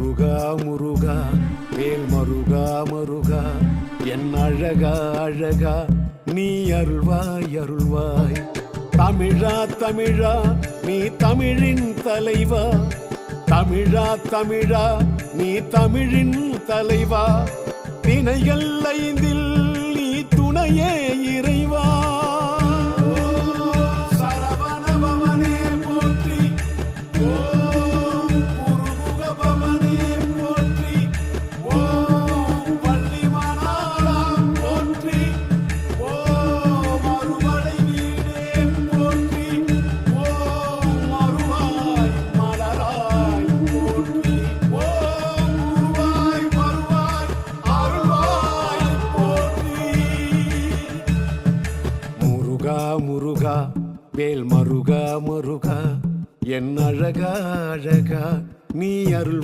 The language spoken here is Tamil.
முருகா முருகா வேல் மருகா மருகா என் அழகா அழகா நீ அருள்வாய் அருள்வாய். தமிழா தமிழா நீ தமிழின் தலைவா, தமிழா தமிழா நீ தமிழின் தலைவா, திணைகள் ஐந்தில் நீ துணையே இறைவா. முருகா வேல் மருகா மருகா என் அழகா அழகா நீ அருள்